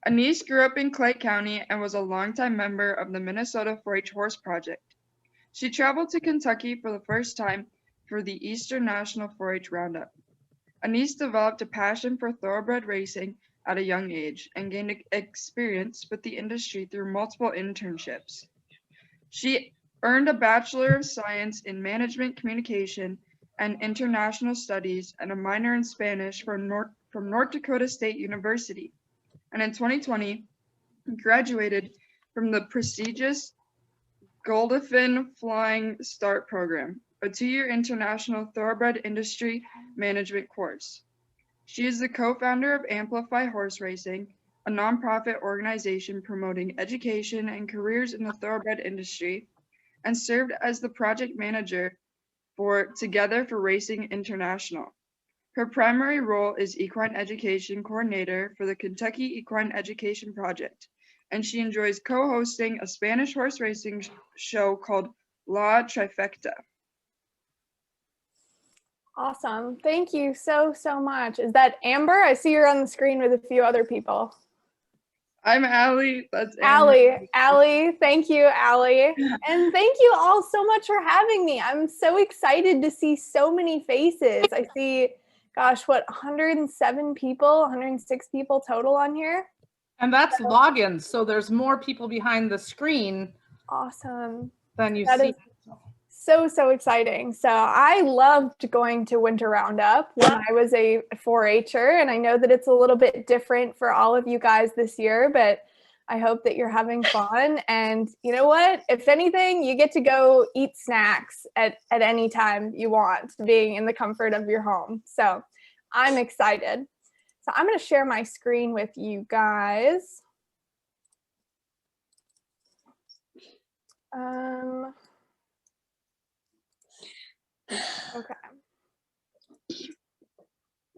Anise grew up in Clay County and was a longtime member of the Minnesota 4-H Horse Project. She traveled to Kentucky for the first time for the Eastern National 4-H Roundup. Anise developed a passion for thoroughbred racing at a young age and gained experience with the industry through multiple internships. She earned a Bachelor of Science in Management Communication and International Studies and a minor in Spanish from North Dakota State University, and in 2020 graduated from the prestigious Godolphin Flying Start Program, a 2-year international thoroughbred industry management course. She is the co-founder of Amplify Horse Racing, a nonprofit organization promoting education and careers in the thoroughbred industry, and served as the project manager for Together for Racing International. Her primary role is Equine Education Coordinator for the Kentucky Equine Education Project, and she enjoys co-hosting a Spanish horse racing show called La Trifecta. Awesome. Thank you so much. Is that Amber? I see you're on the screen with a few other people. I'm Allie. That's Amber. Allie. Thank you, Allie. And thank you all so much for having me. I'm so excited to see so many faces. I see, gosh, 107 people, 106 people total on here? And that's logins, so there's more people behind the screen. Awesome. Than you that see. So exciting. So I loved going to Winter Roundup when I was a 4-H'er, and I know that it's a little bit different for all of you guys this year, but I hope that you're having fun. And you know what? If anything, you get to go eat snacks at any time you want, being in the comfort of your home. So I'm excited. So I'm going to share my screen with you guys. Okay.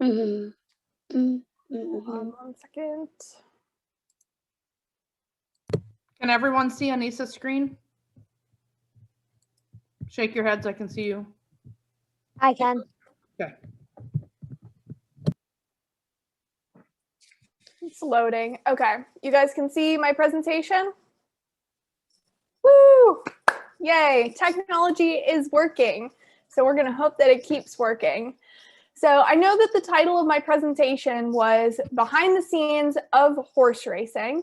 Hold on 1 second. Can everyone see Anisa's screen? Shake your heads, I can see you. I can. Okay. It's loading. Okay, you guys can see my presentation? Woo! Yay, technology is working. So we're gonna hope that it keeps working. So I know that the title of my presentation was Behind the Scenes of Horse Racing.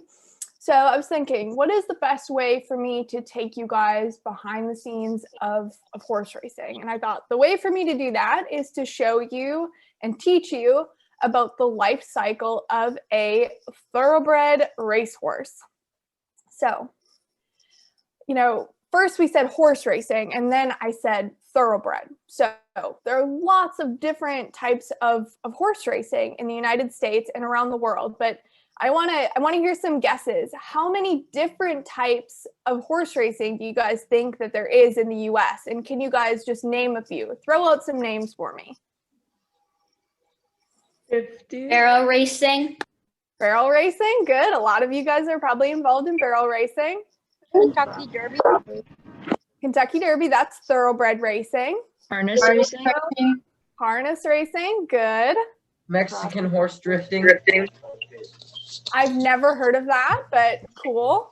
So I was thinking, what is the best way for me to take you guys behind the scenes of horse racing? And I thought the way for me to do that is to show you and teach you about the life cycle of a thoroughbred racehorse. So, you know, first we said horse racing, and then I said thoroughbred. So there are lots of different types of horse racing in the United States and around the world, but I want to hear some guesses. How many different types of horse racing do you guys think that there is in the US? And can you guys just name a few? Throw out some names for me. 50. Barrel racing. Barrel racing, good. A lot of you guys are probably involved in barrel racing. Kentucky Derby. Kentucky Derby, that's thoroughbred racing. Harness racing. Harness racing, good. Mexican horse drifting. I've never heard of that, but cool.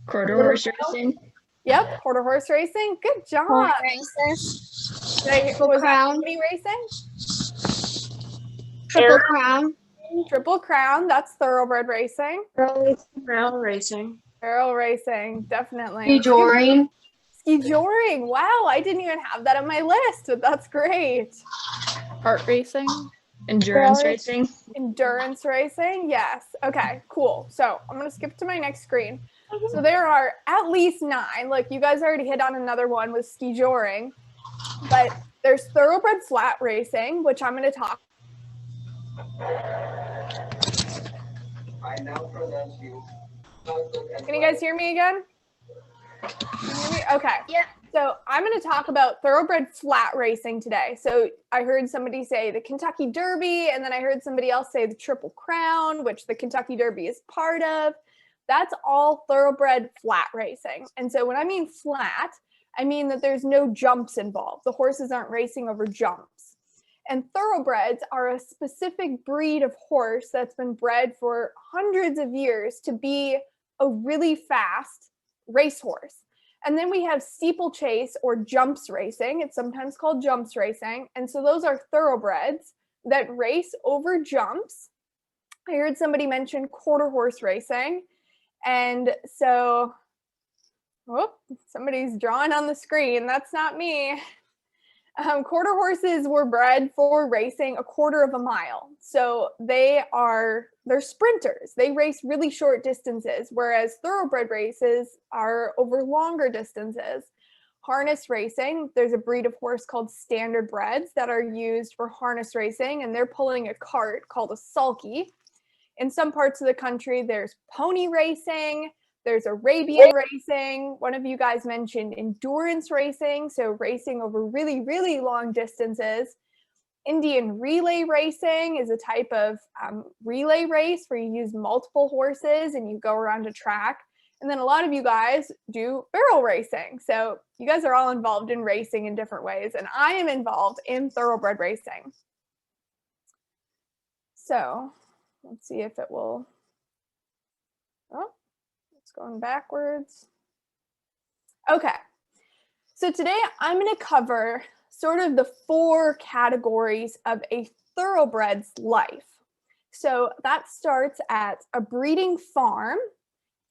Quarter horse racing. Yep, quarter horse racing. Good job. Horse racing. Was that Crown. pony racing? Triple Crown. Triple Crown, that's thoroughbred racing. Barrel racing. Barrel racing, definitely. Ski joring. Ski joring. Wow, I didn't even have that on my list, but that's great. Kart racing. Endurance racing. Endurance racing, yes. Okay, cool. So I'm gonna skip to my next screen. So there are at least 9. Like you guys already hit on another one with ski joring, but there's thoroughbred flat racing, which I'm gonna talk. Can you guys hear me again? Can you hear me? Okay. Yeah. So I'm going to talk about thoroughbred flat racing today. So I heard somebody say the Kentucky Derby, and then I heard somebody else say the Triple Crown, which the Kentucky Derby is part of. That's all thoroughbred flat racing. And so when I mean flat, I mean that there's no jumps involved. The horses aren't racing over jumps. And thoroughbreds are a specific breed of horse that's been bred for hundreds of years to be a really fast racehorse. And then we have steeplechase or jumps racing. It's sometimes called jumps racing. And so those are thoroughbreds that race over jumps. I heard somebody mention quarter horse racing. And so, somebody's drawing on the screen. That's not me. Quarter horses were bred for racing a quarter of a mile. So they're sprinters. They race really short distances, whereas thoroughbred races are over longer distances. Harness racing, there's a breed of horse called standardbreds that are used for harness racing, and they're pulling a cart called a sulky. In some parts of the country, there's pony racing. There's Arabian racing. One of you guys mentioned endurance racing, so racing over really, really long distances. Indian relay racing is a type of relay race where you use multiple horses and you go around a track. And then a lot of you guys do barrel racing. So you guys are all involved in racing in different ways, and I am involved in thoroughbred racing. So let's see if it will. Oh. Going backwards. Okay, so today I'm going to cover sort of the 4 categories of a thoroughbred's life. So that starts at a breeding farm,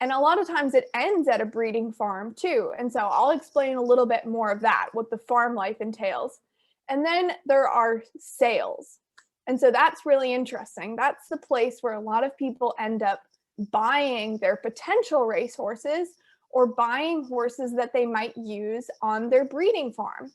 and a lot of times it ends at a breeding farm too. And so I'll explain a little bit more of that, what the farm life entails. And then there are sales. And so that's really interesting. That's the place where a lot of people end up buying their potential racehorses or buying horses that they might use on their breeding farm.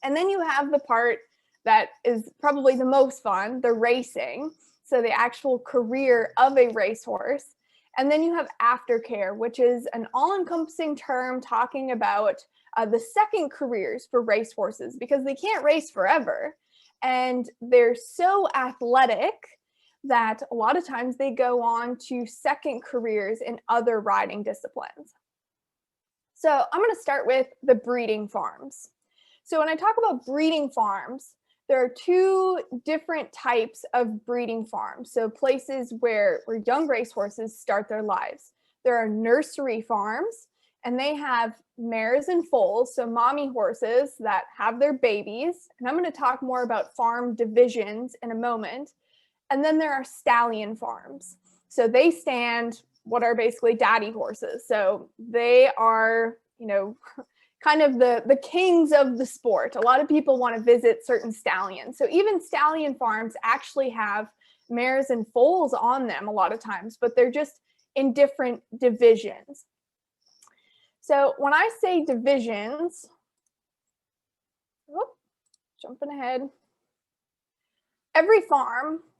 And then you have the part that is probably the most fun, the racing, so the actual career of a racehorse. And then you have aftercare, which is an all-encompassing term talking about the second careers for racehorses, because they can't race forever. And they're so athletic that a lot of times they go on to second careers in other riding disciplines. So I'm going to start with the breeding farms. So when I talk about breeding farms, there are 2 different types of breeding farms. So places where young racehorses start their lives. There are nursery farms, and they have mares and foals, so mommy horses that have their babies. And I'm going to talk more about farm divisions in a moment. And then there are stallion farms. So they stand what are basically daddy horses. So they are, kind of the kings of the sport. A lot of people want to visit certain stallions. So even stallion farms actually have mares and foals on them a lot of times, but they're just in different divisions. So when I say divisions, jumping ahead,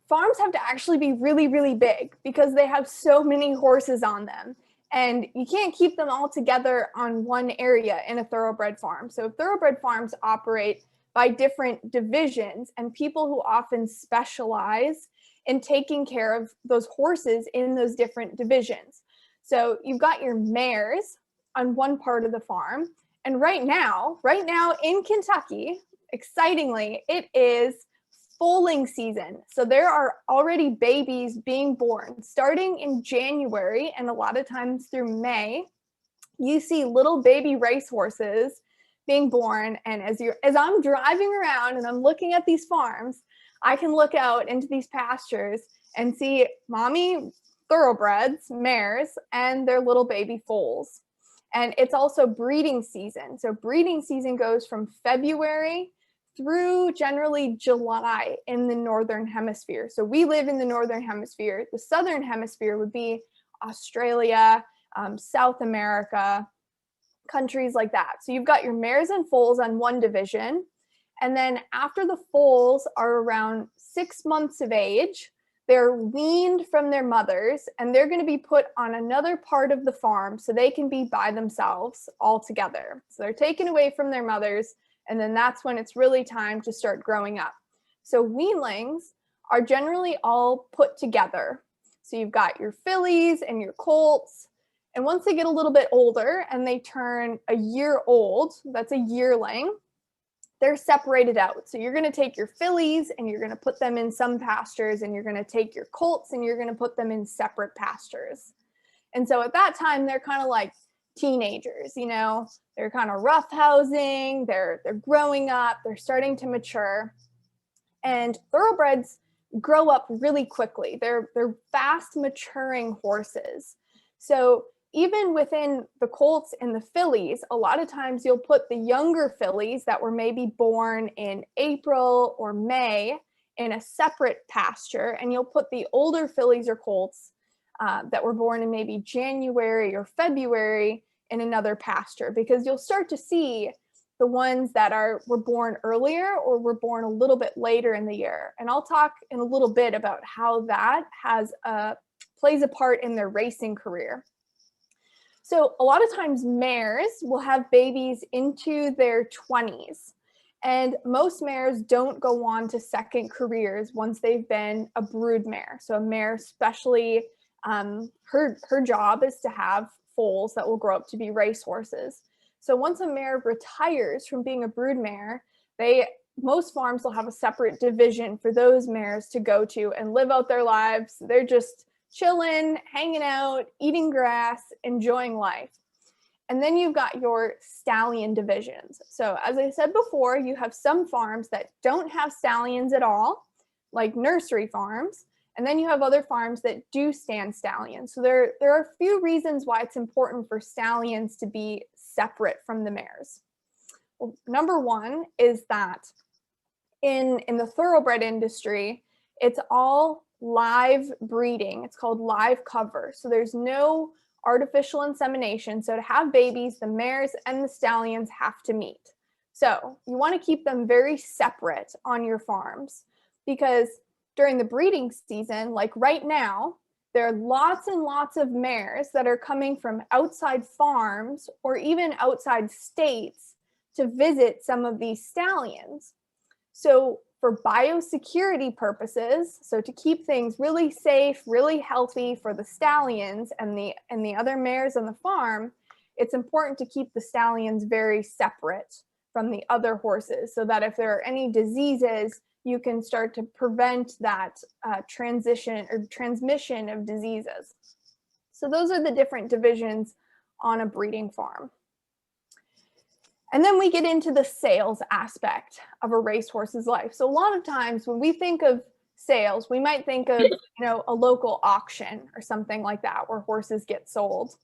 farms have to actually be really, really big because they have so many horses on them. And you can't keep them all together on one area in a thoroughbred farm. So thoroughbred farms operate by different divisions, and people who often specialize in taking care of those horses in those different divisions. So you've got your mares on one part of the farm. And right now in Kentucky, excitingly, it is foaling season. So there are already babies being born starting in January, and a lot of times through May. You see little baby racehorses being born, and as I'm driving around and I'm looking at these farms, I can look out into these pastures and see mommy thoroughbreds, mares, and their little baby foals. And it's also breeding season. So breeding season goes from February through generally July in the Northern Hemisphere. So we live in the Northern Hemisphere. The Southern Hemisphere would be Australia, South America, countries like that. So you've got your mares and foals on one division. And then after the foals are around 6 months of age, they're weaned from their mothers, and they're going to be put on another part of the farm so they can be by themselves all together. So they're taken away from their mothers, and then that's when it's really time to start growing up. So weanlings are generally all put together. So you've got your fillies and your colts, and once they get a little bit older and they turn a year old, that's a yearling, they're separated out. So you're going to take your fillies and you're going to put them in some pastures, and you're going to take your colts and you're going to put them in separate pastures. And so at that time, they're kind of like teenagers, you know, they're kind of roughhousing, they're growing up, they're starting to mature. And thoroughbreds grow up really quickly. They're fast maturing horses. So even within the colts and the fillies, a lot of times you'll put the younger fillies that were maybe born in April or May in a separate pasture, and you'll put the older fillies or colts that were born in maybe January or February in another pasture, because you'll start to see the ones that were born earlier or were born a little bit later in the year. And I'll talk in a little bit about how that plays a part in their racing career. So a lot of times mares will have babies into their 20s, and most mares don't go on to second careers once they've been a brood mare. So a mare, especially, her job is to have foals that will grow up to be racehorses. So once a mare retires from being a brood mare, most farms will have a separate division for those mares to go to and live out their lives. They're just chilling, hanging out, eating grass, enjoying life. And then you've got your stallion divisions. So as I said before, you have some farms that don't have stallions at all, like nursery farms. And then you have other farms that do stand stallions. So there are a few reasons why it's important for stallions to be separate from the mares. Well, number one is that in the thoroughbred industry, it's all live breeding. It's called live cover. So there's no artificial insemination. So to have babies, the mares and the stallions have to meet. So you want to keep them very separate on your farms, because during the breeding season, like right now, there are lots and lots of mares that are coming from outside farms or even outside states to visit some of these stallions. So for biosecurity purposes, so to keep things really safe, really healthy for the stallions and the other mares on the farm, it's important to keep the stallions very separate from the other horses, so that if there are any diseases, you can start to prevent that transition or transmission of diseases. So those are the different divisions on a breeding farm. And then we get into the sales aspect of a racehorse's life. So a lot of times when we think of sales, we might think of, a local auction or something like that where horses get sold.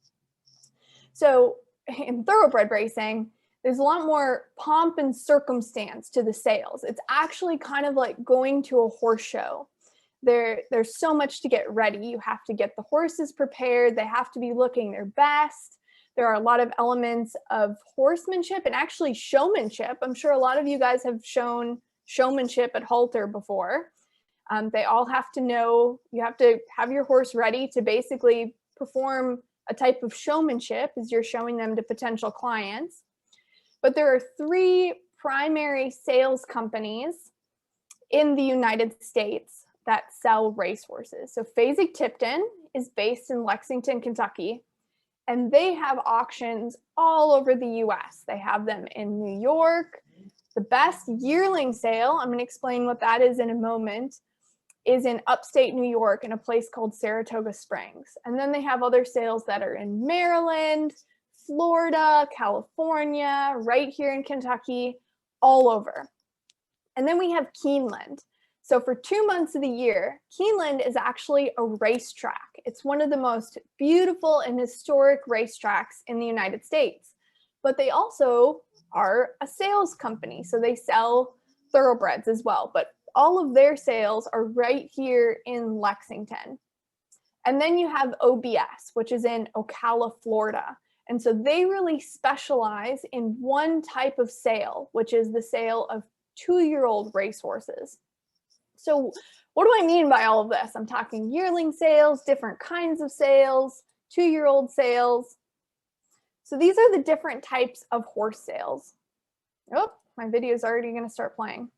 So in thoroughbred racing, there's a lot more pomp and circumstance to the sales. It's actually kind of like going to a horse show. There's so much to get ready. You have to get the horses prepared. They have to be looking their best. There are a lot of elements of horsemanship and actually showmanship. I'm sure a lot of you guys have shown showmanship at halter before. They all have to know, you have to have your horse ready to basically perform a type of showmanship as you're showing them to potential clients. But there are 3 primary sales companies in the United States that sell racehorses. So Fasig-Tipton is based in Lexington, Kentucky, and they have auctions all over the US. They have them in New York. The best yearling sale, I'm going to explain what that is in a moment, is in upstate New York in a place called Saratoga Springs. And then they have other sales that are in Maryland, Florida, California, right here in Kentucky, all over. And then we have Keeneland. So for 2 months of the year, Keeneland is actually a racetrack. It's one of the most beautiful and historic racetracks in the United States. But they also are a sales company. So they sell thoroughbreds as well. But all of their sales are right here in Lexington. And then you have OBS, which is in Ocala, Florida. And so they really specialize in one type of sale, which is the sale of 2-year-old racehorses. So what do I mean by all of this? I'm talking yearling sales, different kinds of sales, 2-year-old sales. So these are the different types of horse sales. Oh, my video is already going to start playing.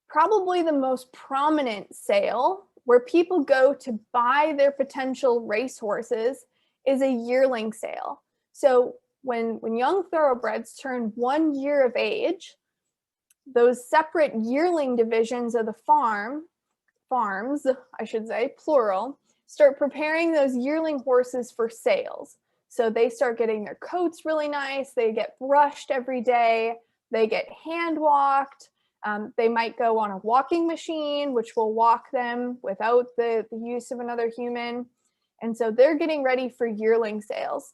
Probably the most prominent sale where people go to buy their potential racehorses is a yearling sale. So when young thoroughbreds turn 1 year of age, those separate yearling divisions of the farms, I should say, plural, start preparing those yearling horses for sales. So they start getting their coats really nice. They get brushed every day. They get hand walked. They might go on a walking machine, which will walk them without the use of another human. And so they're getting ready for yearling sales.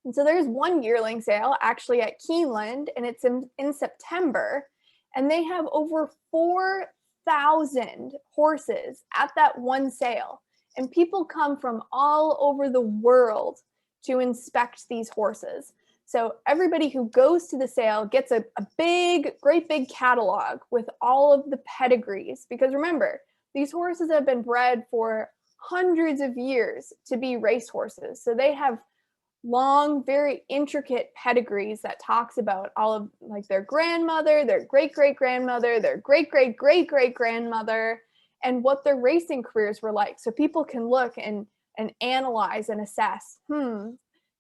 And so there's one yearling sale actually at Keeneland, and it's in September. And they have over 4,000 horses at that one sale. And people come from all over the world to inspect these horses. So everybody who goes to the sale gets a great big catalog with all of the pedigrees. Because remember, these horses have been bred for hundreds of years to be race horses. So they have long, very intricate pedigrees that talks about all of like their grandmother, their great-great-grandmother, their great-great-great-great-grandmother, and what their racing careers were like. So people can look and analyze and assess,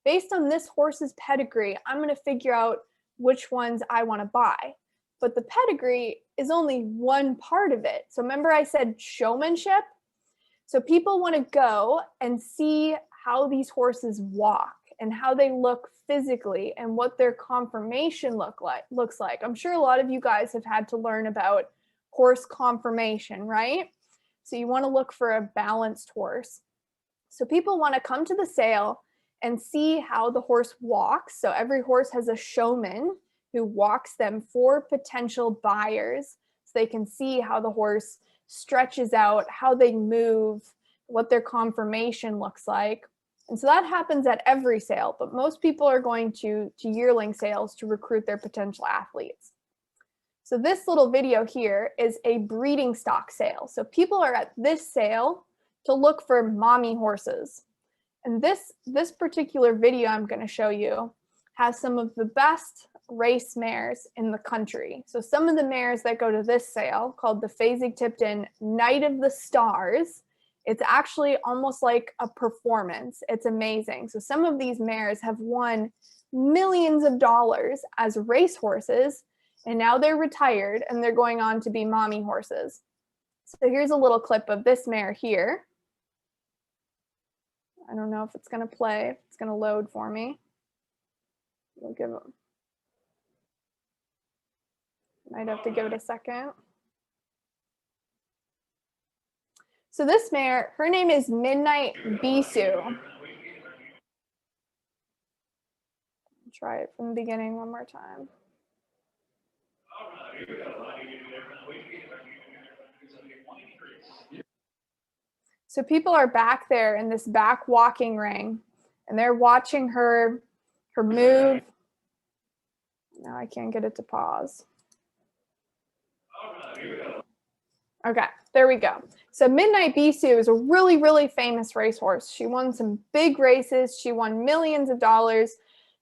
based on this horse's pedigree, I'm going to figure out which ones I want to buy. But the pedigree is only one part of it. So remember I said showmanship? So people want to go and see how these horses walk and how they look physically and what their conformation looks like. I'm sure a lot of you guys have had to learn about horse conformation, right? So you want to look for a balanced horse. So people want to come to the sale and see how the horse walks. So every horse has a showman who walks them for potential buyers, so they can see how the horse stretches out, how they move, what their conformation looks like. And so that happens at every sale, but most people are going to yearling sales to recruit their potential athletes. So this little video here is a breeding stock sale. So people are at this sale to look for mommy horses. And this particular video I'm going to show you has some of the best race mares in the country. So some of the mares that go to this sale, called the Fasig-Tipton Night of the Stars, it's actually almost like a performance. It's amazing. So some of these mares have won millions of dollars as race horses, and now they're retired and they're going on to be mommy horses. So here's a little clip of this mare here. I don't know if it's going to play, if it's going to load for me. We'll give it, might have to give it a second. So this mare, her name is Midnight Bisou. Try it from the beginning one more time. So people are back there in this back walking ring, and they're watching her move. Now I can't get it to pause. Okay, there we go. So Midnight Bisou is a really, really famous racehorse. She won some big races. She won millions of dollars.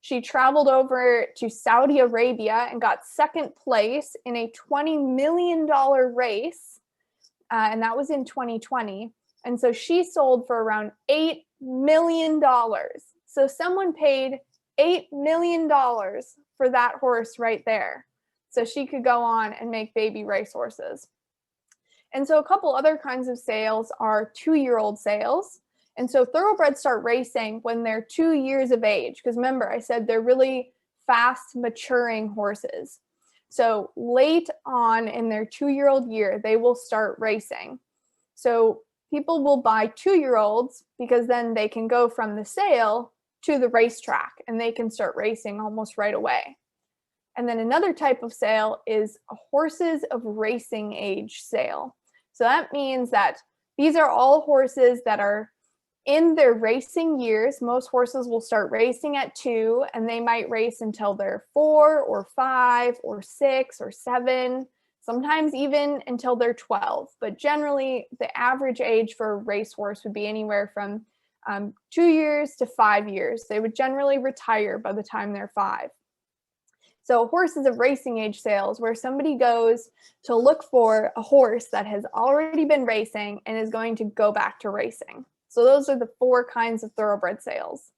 She traveled over to Saudi Arabia and got second place in a $20 million race, and that was in 2020. And so she sold for around $8 million. So someone paid $8 million for that horse right there, so she could go on and make baby racehorses. And so a couple other kinds of sales are 2-year-old sales. And so thoroughbreds start racing when they're 2 years of age, because remember I said they're really fast maturing horses. So late on in their 2-year-old year, they will start racing. So people will buy 2-year-olds because then they can go from the sale to the racetrack and they can start racing almost right away. And then another type of sale is a horses of racing age sale. So that means that these are all horses that are in their racing years. Most horses will start racing at 2, and they might race until they're 4 or 5 or 6 or 7, sometimes even until they're 12. But generally, the average age for a racehorse would be anywhere from 2 years to 5 years. They would generally retire by the time they're 5. So horses of racing age sales, where somebody goes to look for a horse that has already been racing and is going to go back to racing. So those are the 4 kinds of thoroughbred sales.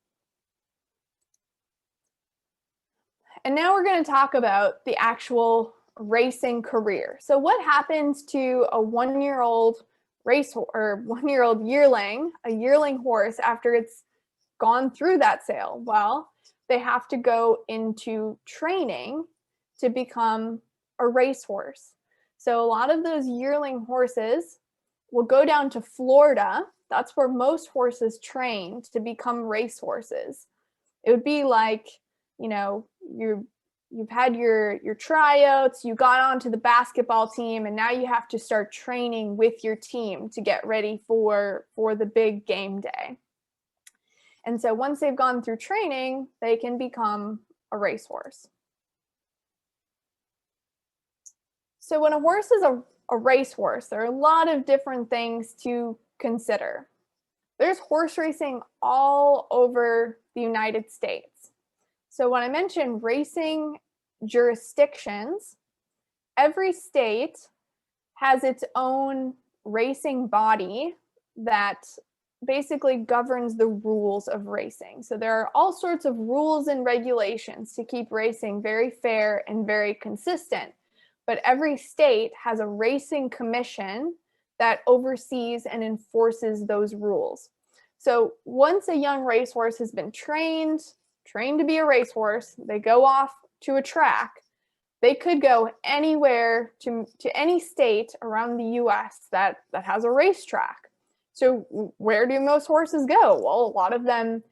And now we're going to talk about the actual racing career. So what happens to a 1-year-old or 1-year-old yearling, a yearling horse, after it's gone through that sale? Well, they have to go into training to become a racehorse. So a lot of those yearling horses will go down to Florida. That's where most horses train to become racehorses. It would be like, you know, you've had your tryouts, you got onto the basketball team, and now you have to start training with your team to get ready for the big game day. And so once they've gone through training, they can become a racehorse. So when a horse is a racehorse, there are a lot of different things to consider. There's horse racing all over the United States. So when I mentioned racing jurisdictions, every state has its own racing body that basically governs the rules of racing. So there are all sorts of rules and regulations to keep racing very fair and very consistent. But every state has a racing commission that oversees and enforces those rules. So once a young racehorse has been trained to be a racehorse, they go off to a track, they could go anywhere to any state around the US that has a racetrack. So where do most horses go? Well, a lot of them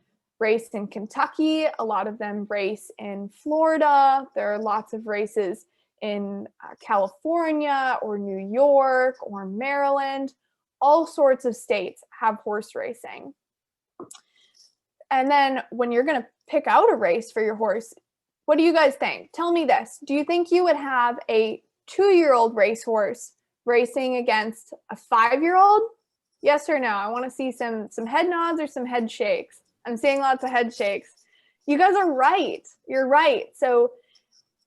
race in Kentucky, a lot of them race in Florida, there are lots of races in California or New York or Maryland. All sorts of states have horse racing. And then when you're going to pick out a race for your horse, what do you guys think? Tell me this. Do you think you would have a 2-year-old racehorse racing against a 5-year-old? Yes or no? I want to see some head nods or some head shakes. I'm seeing lots of head shakes. You guys are right. You're right. So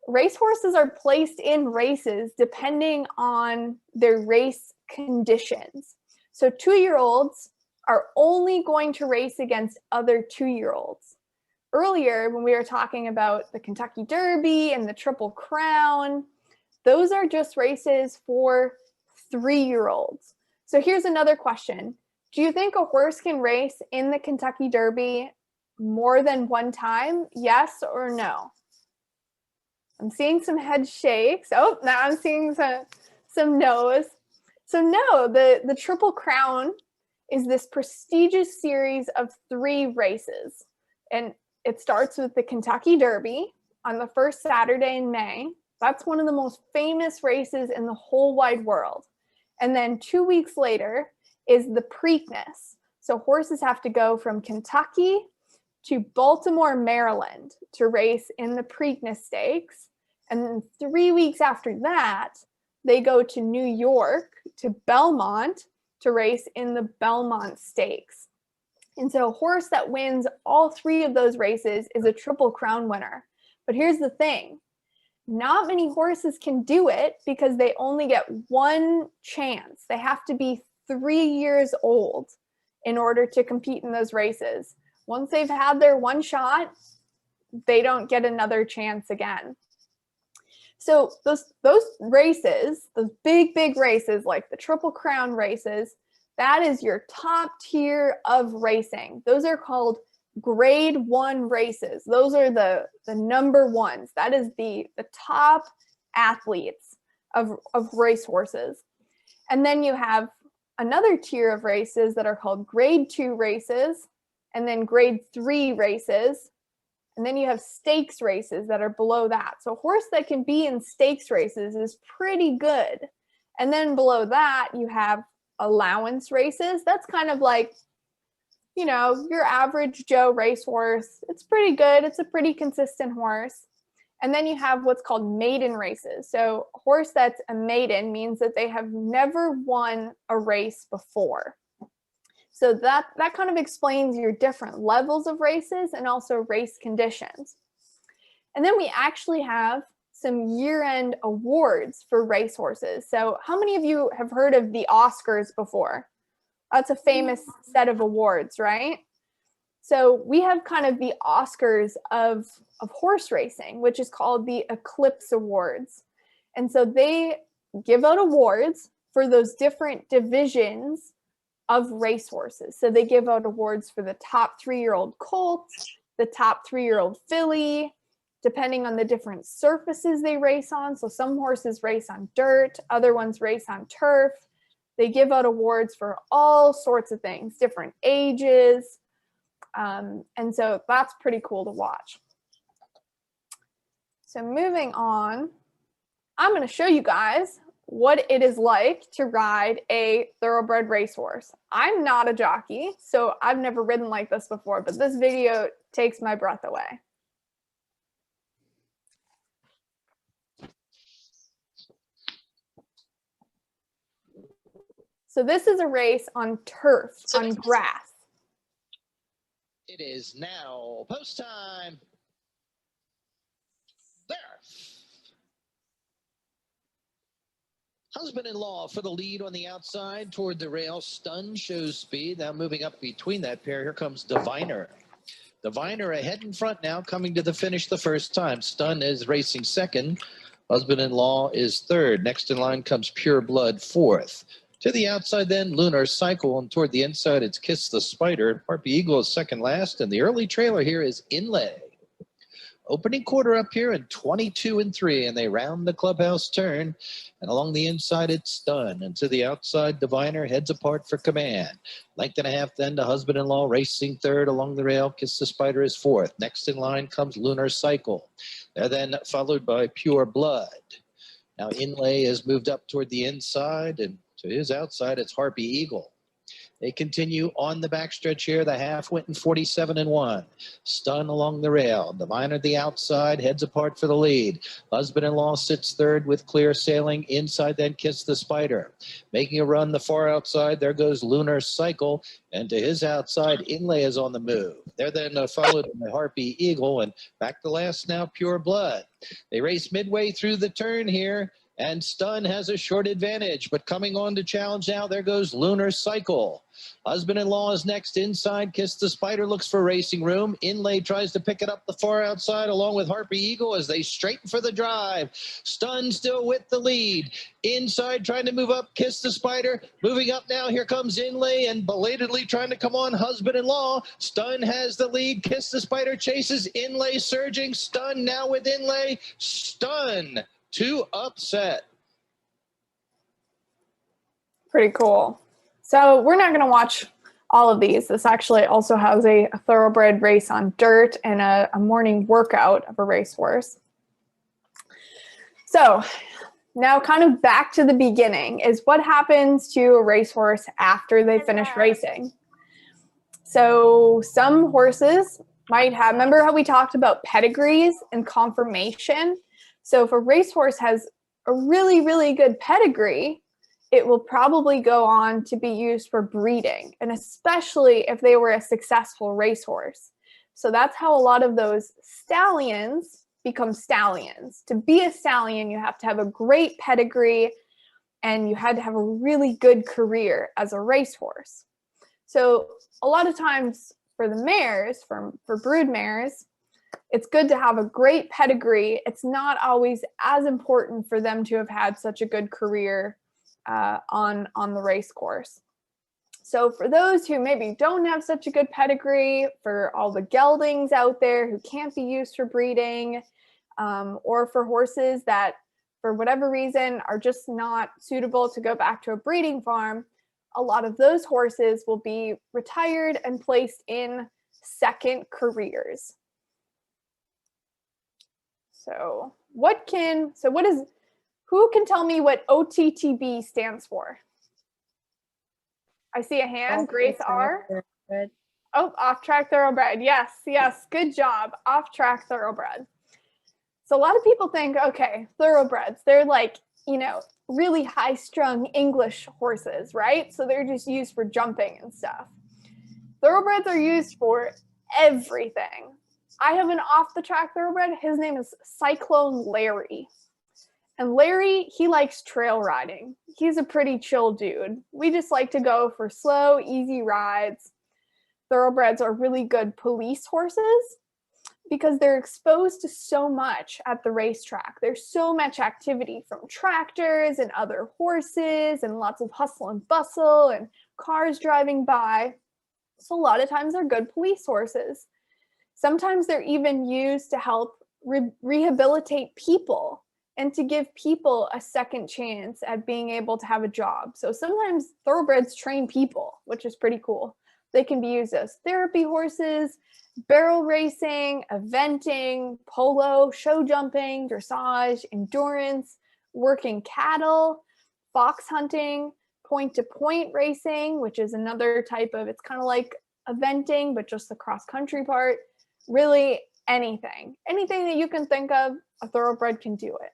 racehorses are placed in races depending on their race conditions. So 2-year-olds are only going to race against other 2-year-olds. Earlier, when we were talking about the Kentucky Derby and the Triple Crown, those are just races for 3-year-olds. So here's another question. Do you think a horse can race in the Kentucky Derby more than one time? Yes or no? I'm seeing some head shakes. Oh, now I'm seeing some no's. So no, the Triple Crown is this prestigious series of 3 races. And it starts with the Kentucky Derby on the first Saturday in May. That's one of the most famous races in the whole wide world. And then 2 weeks later is the Preakness. So horses have to go from Kentucky to Baltimore, Maryland to race in the Preakness Stakes. And then 3 weeks after that, they go to New York, to Belmont, to race in the Belmont Stakes. And so a horse that wins all 3 of those races is a Triple Crown winner. But here's the thing. Not many horses can do it because they only get one chance. They have to be 3 years old in order to compete in those races. Once they've had their one shot, they don't get another chance again. So those races, those big races like the Triple Crown races, that is your top tier of racing. Those are called grade 1 races. Those are the number ones. That is the top athletes of racehorses. And then you have another tier of races that are called grade 2 races, and then grade 3 races. And then you have stakes races that are below that. So a horse that can be in stakes races is pretty good. And then below that, you have allowance races. That's kind of like, you know, your average Joe racehorse. It's pretty good. It's a pretty consistent horse. And then you have what's called maiden races. So a horse that's a maiden means that they have never won a race before. So that kind of explains your different levels of races and also race conditions. And then we actually have some year-end awards for racehorses. So how many of you have heard of the Oscars before? That's a famous set of awards, right? So we have kind of the Oscars of horse racing, which is called the Eclipse Awards. And so they give out awards for those different divisions of racehorses. So they give out awards for the top 3-year-old colt, the top 3-year-old filly, depending on the different surfaces they race on. So some horses race on dirt, other ones race on turf. They give out awards for all sorts of things, different ages. And so that's pretty cool to watch. So moving on, I'm going to show you guys what it is like to ride a thoroughbred racehorse. I'm not a jockey, so I've never ridden like this before, but this video takes my breath away. So this is a race on turf, on grass. It is now post time. There. Husband-in-law for the lead on the outside toward the rail. Stun shows speed. Now moving up between that pair. Here comes Diviner. Diviner ahead in front now, coming to the finish the first time. Stun is racing second. Husband-in-law is third. Next in line comes Pure Blood fourth. To the outside then, Lunar Cycle, and toward the inside, it's Kiss the Spider. Harpy Eagle is second last, and the early trailer here is Inlay. Opening quarter up here in 22 and 3, and they round the clubhouse turn, and along the inside, it's Stun, and to the outside, Diviner heads apart for command. Length and a half then to Husband-in-law, racing third along the rail. Kiss the Spider is fourth. Next in line comes Lunar Cycle. They're then followed by Pure Blood. Now Inlay has moved up toward the inside, and to his outside, it's Harpy Eagle. They continue on the backstretch here. The half went in 47 and 1. Stun along the rail. Diviner the outside, heads apart for the lead. Husband-in-law sits third with clear sailing. Inside then Kiss the Spider. Making a run the far outside, there goes Lunar Cycle. And to his outside, Inlay is on the move. They're then followed by Harpy Eagle. And back to last now, Pure Blood. They race midway through the turn here. And Stun has a short advantage, but coming on to challenge now, there goes Lunar Cycle. Husband-in-law is next inside. Kiss the Spider looks for racing room. Inlay tries to pick it up the far outside along with Harpy Eagle as they straighten for the drive. Stun still with the lead. Inside trying to move up, Kiss the Spider. Moving up now, here comes Inlay and belatedly trying to come on Husband-in-law. Stun has the lead. Kiss the Spider chases. Inlay surging. Stun now with Inlay. Stun to upset. Pretty cool. So we're not going to watch all of these. This actually also has a thoroughbred race on dirt and a morning workout of a racehorse. So now kind of back to the beginning is what happens to a racehorse after they finish racing. So some horses might have, remember how we talked about pedigrees and conformation? So if a racehorse has a really, really good pedigree, it will probably go on to be used for breeding, and especially if they were a successful racehorse. So that's how a lot of those stallions become stallions. To be a stallion, you have to have a great pedigree, and you had to have a really good career as a racehorse. So a lot of times for the mares, for brood mares, it's good to have a great pedigree. It's not always as important for them to have had such a good career on the race course. So for those who maybe don't have such a good pedigree, for all the geldings out there who can't be used for breeding, or for horses that for whatever reason are just not suitable to go back to a breeding farm, a lot of those horses will be retired and placed in second careers. So who can tell me what OTTB stands for? I see a hand, Grace R. Oh, off-track thoroughbred. Yes, yes, good job. Off-track thoroughbred. So a lot of people think, okay, thoroughbreds, they're like, you know, really high-strung English horses, right? So they're just used for jumping and stuff. Thoroughbreds are used for everything. I have an off-the-track thoroughbred. His name is Cyclone Larry. And Larry, he likes trail riding. He's a pretty chill dude. We just like to go for slow, easy rides. Thoroughbreds are really good police horses because they're exposed to so much at the racetrack. There's so much activity from tractors and other horses and lots of hustle and bustle and cars driving by. So a lot of times they're good police horses. Sometimes they're even used to help rehabilitate people and to give people a second chance at being able to have a job. So sometimes thoroughbreds train people, which is pretty cool. They can be used as therapy horses, barrel racing, eventing, polo, show jumping, dressage, endurance, working cattle, fox hunting, point-to-point racing, which is another type of, it's kind of like eventing, but just the cross-country part. Really anything. Anything that you can think of, a thoroughbred can do it.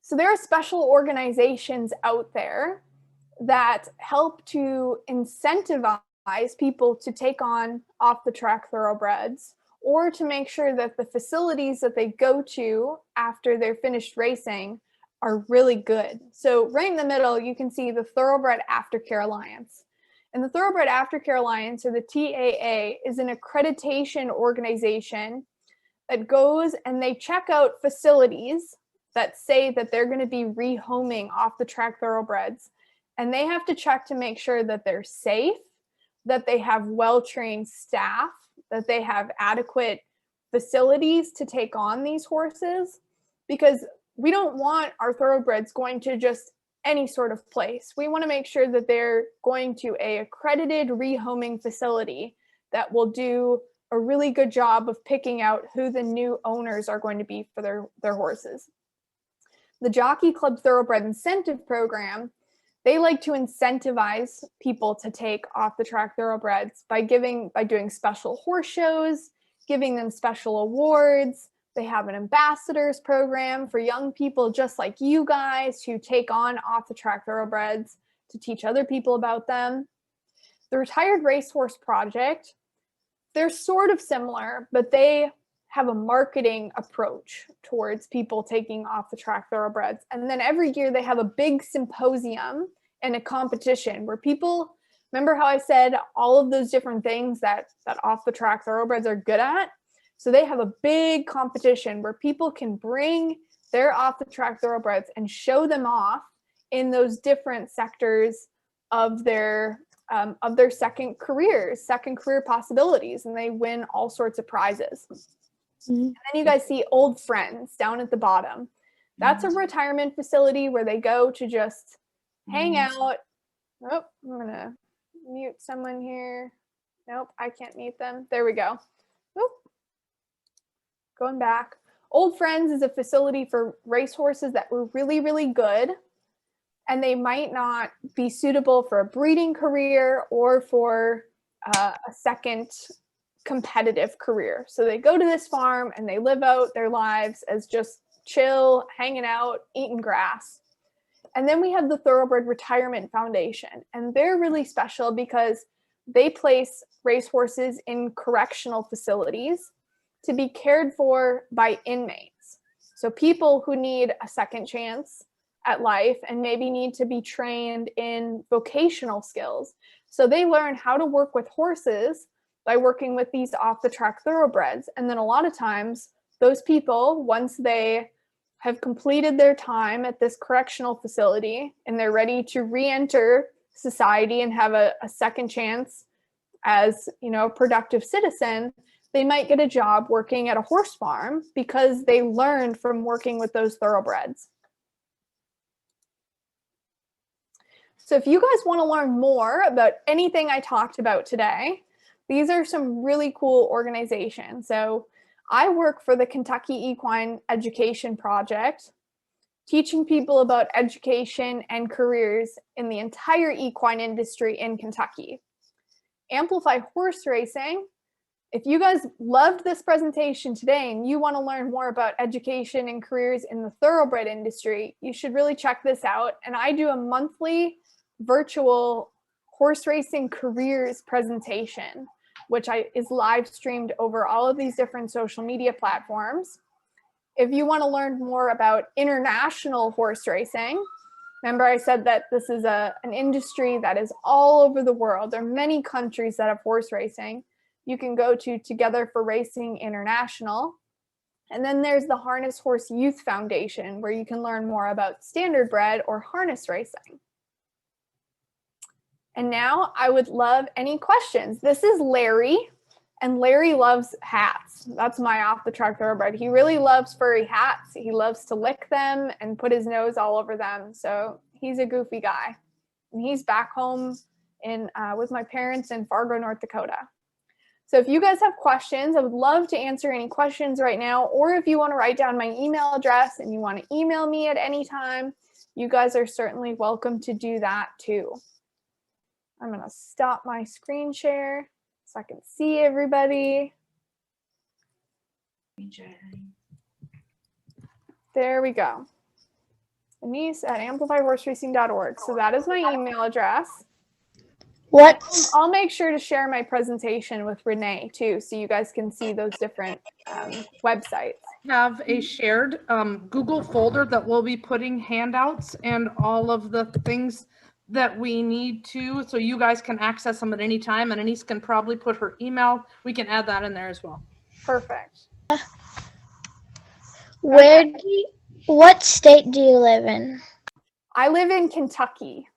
So there are special organizations out there that help to incentivize people to take on off-the-track thoroughbreds, or to make sure that the facilities that they go to after they're finished racing are really good. So right in the middle, you can see the Thoroughbred Aftercare Alliance. And the Thoroughbred Aftercare Alliance, or the TAA, is an accreditation organization that goes and they check out facilities that say that they're going to be rehoming off-the-track thoroughbreds. And they have to check to make sure that they're safe, that they have well-trained staff, that they have adequate facilities to take on these horses, because we don't want our thoroughbreds going to just any sort of place. We want to make sure that they're going to an accredited rehoming facility that will do a really good job of picking out who the new owners are going to be for their horses. The Jockey Club Thoroughbred Incentive Program, they like to incentivize people to take off-the-track thoroughbreds by doing special horse shows, giving them special awards. They have an ambassadors program for young people just like you guys who take on off-the-track thoroughbreds to teach other people about them. The Retired Racehorse Project, they're sort of similar, but they have a marketing approach towards people taking off-the-track thoroughbreds. And then every year they have a big symposium and a competition where people, remember how I said all of those different things that off-the-track thoroughbreds are good at? So they have a big competition where people can bring their off-the-track thoroughbreds and show them off in those different sectors of their second career possibilities, and they win all sorts of prizes. And then you guys see Old Friends down at the bottom. That's a retirement facility where they go to just hang out. Oh, I'm gonna mute someone here. Nope, I can't mute them. There we go. Oop. Going back. Old Friends is a facility for racehorses that were really, really good, and they might not be suitable for a breeding career or for a second competitive career. So they go to this farm and they live out their lives as just chill, hanging out, eating grass. And then we have the Thoroughbred Retirement Foundation, and they're really special because they place racehorses in correctional facilities to be cared for by inmates. So people who need a second chance at life and maybe need to be trained in vocational skills. So they learn how to work with horses by working with these off-the-track thoroughbreds. And then a lot of times, those people, once they have completed their time at this correctional facility and they're ready to re-enter society and have a second chance as, a productive citizen, they might get a job working at a horse farm because they learned from working with those thoroughbreds. So if you guys want to learn more about anything I talked about today, these are some really cool organizations. So I work for the Kentucky Equine Education Project, teaching people about education and careers in the entire equine industry in Kentucky. Amplify Horse Racing. If you guys loved this presentation today and you want to learn more about education and careers in the thoroughbred industry, you should really check this out. And I do a monthly virtual horse racing careers presentation, which is live streamed over all of these different social media platforms. If you want to learn more about international horse racing, remember I said that this is an industry that is all over the world. There are many countries that have horse racing. you can go to Together for Racing International. And then there's the Harness Horse Youth Foundation, where you can learn more about standardbred or harness racing. And now I would love any questions. This is Larry, and Larry loves hats. That's my off-the-track thoroughbred. He really loves furry hats. He loves to lick them and put his nose all over them. So he's a goofy guy. And he's back home in with my parents in Fargo, North Dakota. So if you guys have questions, I would love to answer any questions right now. Or if you want to write down my email address and you want to email me at any time, you guys are certainly welcome to do that too. I'm going to stop my screen share so I can see everybody. There we go. Denise at amplifyhorseracing.org. So that is my email address. I'll make sure to share my presentation with Renee too, so you guys can see those different websites. Have a shared Google folder that we'll be putting handouts and all of the things that we need to, so you guys can access them at any time, and Anise can probably put her email. We can add that in there as well. Perfect. What state do you live in? I live in Kentucky.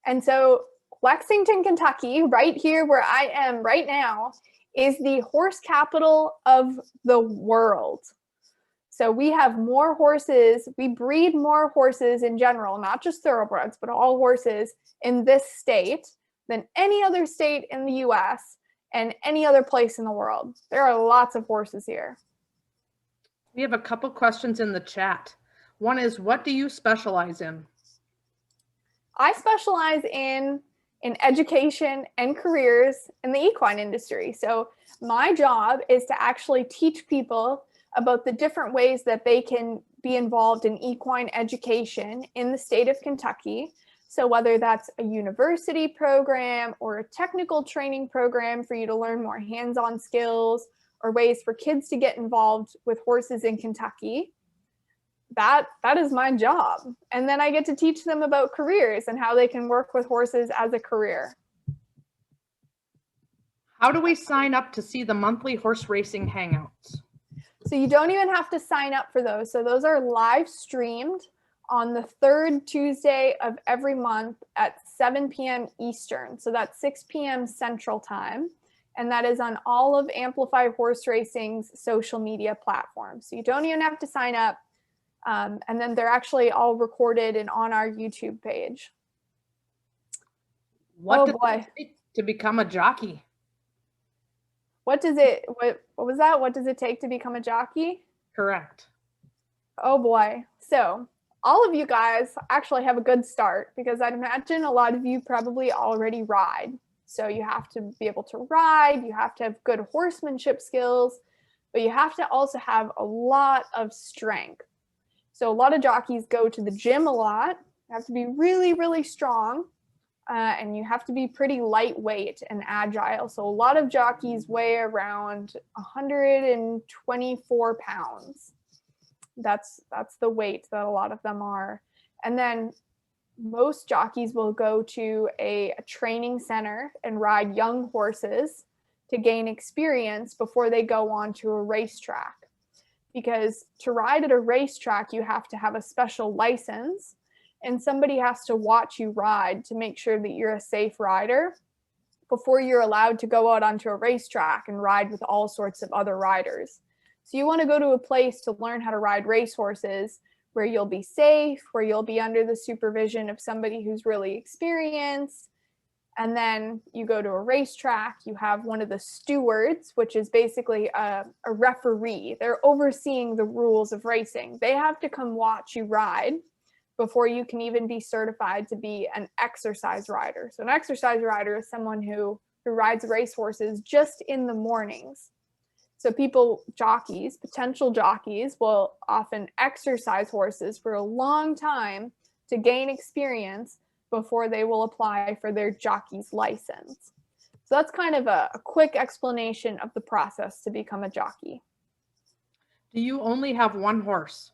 And so Lexington, Kentucky, right here where I am right now, is the horse capital of the world. So we have more horses, we breed more horses in general, not just thoroughbreds, but all horses in this state than any other state in the US and any other place in the world. There are lots of horses here. We have a couple questions in the chat. One is, what do you specialize in? I specialize in education and careers in the equine industry. So my job is to actually teach people about the different ways that they can be involved in equine education in the state of Kentucky. So whether that's a university program or a technical training program for you to learn more hands-on skills or ways for kids to get involved with horses in Kentucky, that is my job. And then I get to teach them about careers and how they can work with horses as a career. How do we sign up to see the monthly horse racing hangouts? So you don't even have to sign up for those. So those are live streamed on the third Tuesday of every month at 7 p.m. Eastern. So that's 6 p.m. Central Time. And that is on all of Amplify Horse Racing's social media platforms. So you don't even have to sign up. And then they're actually all recorded and on our YouTube page. What Oh does boy. it take to become a jockey? What was that? What does it take to become a jockey? Correct. Oh boy. So all of you guys actually have a good start, because I'd imagine a lot of you probably already ride. So you have to be able to ride, you have to have good horsemanship skills, but you have to also have a lot of strength. So a lot of jockeys go to the gym a lot. You have to be really, really strong. And you have to be pretty lightweight and agile. So a lot of jockeys weigh around 124 pounds. That's the weight that a lot of them are. And then most jockeys will go to a training center and ride young horses to gain experience before they go on to a racetrack. Because to ride at a racetrack, you have to have a special license, and somebody has to watch you ride to make sure that you're a safe rider before you're allowed to go out onto a racetrack and ride with all sorts of other riders. So you want to go to a place to learn how to ride racehorses where you'll be safe, where you'll be under the supervision of somebody who's really experienced. And then you go to a racetrack, you have one of the stewards, which is basically a referee. They're overseeing the rules of racing. They have to come watch you ride before you can even be certified to be an exercise rider. So an exercise rider is someone who rides racehorses just in the mornings. So jockeys, potential jockeys, will often exercise horses for a long time to gain experience before they will apply for their jockey's license. So that's kind of a quick explanation of the process to become a jockey. Do you only have one horse?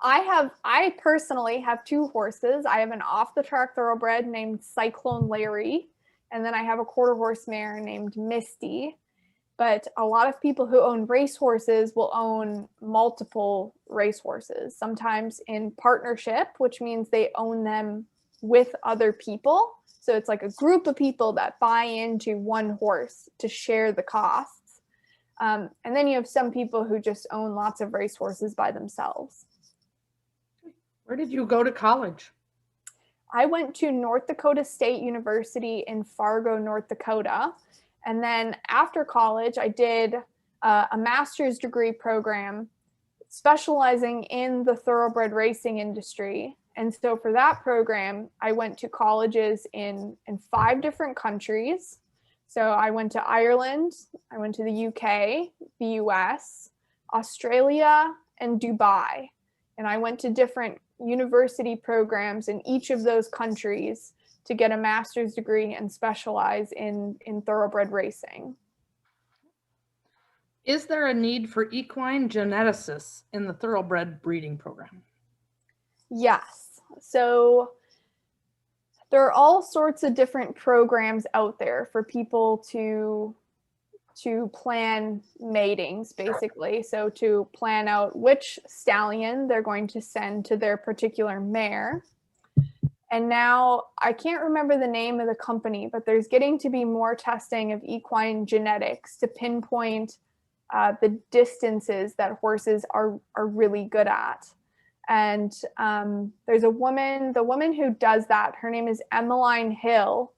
I personally have two horses. I have an off-the-track thoroughbred named Cyclone Larry, And then I have a quarter horse mare named Misty. But a lot of people who own racehorses will own multiple racehorses, sometimes in partnership, which means they own them with other people. So it's like a group of people that buy into one horse to share the costs. And then you have some people who just own lots of racehorses by themselves. Where did you go to college? I went to North Dakota State University in Fargo, North Dakota. And then after college, I did a master's degree program specializing in the thoroughbred racing industry. And so for that program, I went to colleges in 5 different countries. So I went to Ireland, I went to the UK, the US, Australia, and Dubai. And I went to different university programs in each of those countries to get a master's degree and specialize in thoroughbred racing. Is there a need for equine geneticists in the thoroughbred breeding program? Yes. So there are all sorts of different programs out there for people to plan matings, basically. So to plan out which stallion they're going to send to their particular mare. And now I can't remember the name of the company, but there's getting to be more testing of equine genetics to pinpoint the distances that horses are really good at. And there's a woman, the woman who does that, her name is Emmeline Hill.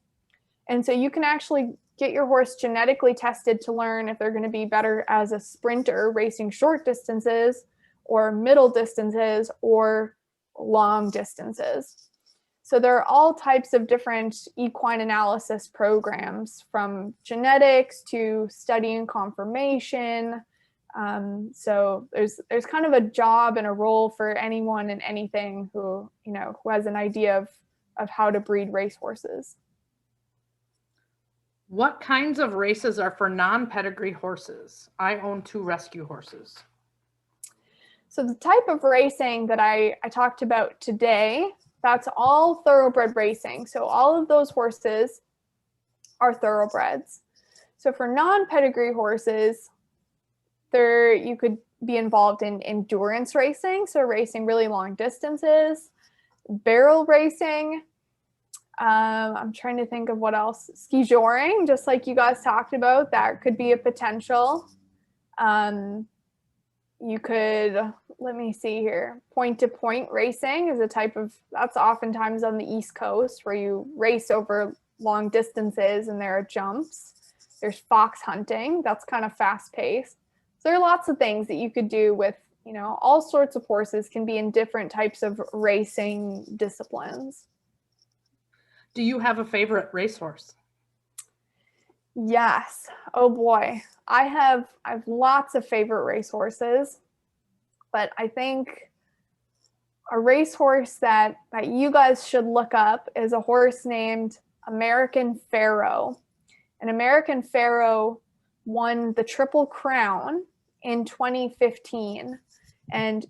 And so you can actually get your horse genetically tested to learn if they're going to be better as a sprinter racing short distances or middle distances or long distances. So there are all types of different equine analysis programs, from genetics to studying conformation. So there's kind of a job and a role for anyone and anything who has an idea of how to breed racehorses. What kinds of races are for non-pedigree horses? I own 2 rescue horses. So the type of racing that I talked about today, that's all thoroughbred racing. So all of those horses are thoroughbreds. So for non-pedigree horses, you could be involved in endurance racing, so racing really long distances, barrel racing. I'm trying to think of what else. Ski joring, just like you guys talked about, that could be a potential. You could, let me see here, point-to-point racing is a type of, that's oftentimes on the East Coast, where you race over long distances and there are jumps. There's fox hunting, that's kind of fast-paced. So there are lots of things that you could do with, all sorts of horses can be in different types of racing disciplines. Do you have a favorite racehorse? Yes. Oh boy. I have lots of favorite racehorses, but I think a racehorse that you guys should look up is a horse named American Pharoah. And American Pharoah won the Triple Crown in 2015. And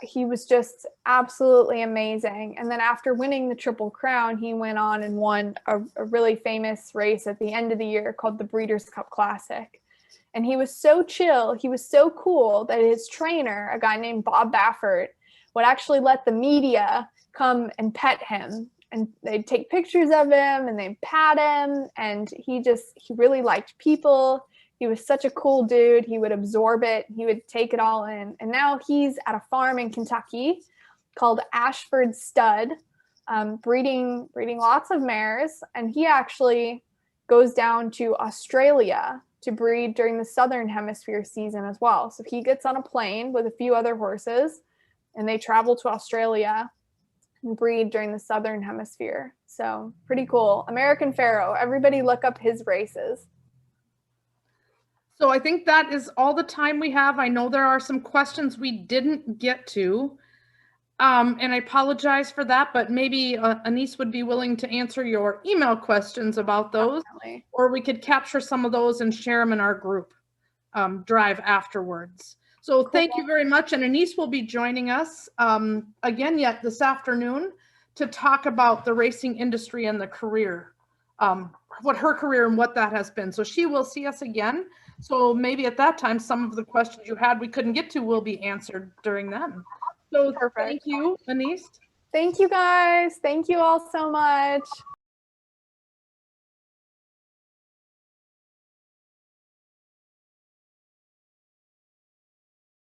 he was just absolutely amazing. And then after winning the Triple Crown, he went on and won a really famous race at the end of the year called the Breeders' Cup Classic. And he was so chill, he was so cool that his trainer, a guy named Bob Baffert, would actually let the media come and pet him. And they'd take pictures of him and they'd pat him. And he really liked people. He was such a cool dude. He would absorb it. He would take it all in. And now he's at a farm in Kentucky called Ashford Stud, breeding lots of mares. And he actually goes down to Australia to breed during the Southern Hemisphere season as well. So he gets on a plane with a few other horses and they travel to Australia and breed during the Southern Hemisphere. So pretty cool. American Pharoah, everybody look up his races. So I think that is all the time we have. I know there are some questions we didn't get to, and I apologize for that, but maybe Anise would be willing to answer your email questions about those. Definitely. Or we could capture some of those and share them in our group drive afterwards. So thank you very much. And Anise will be joining us again yet this afternoon to talk about the racing industry and the career what her career and what that has been. So she will see us again. So maybe at that time, some of the questions you had we couldn't get to will be answered during then. So Perfect. thank you, Anise. Thank you guys. Thank you all so much.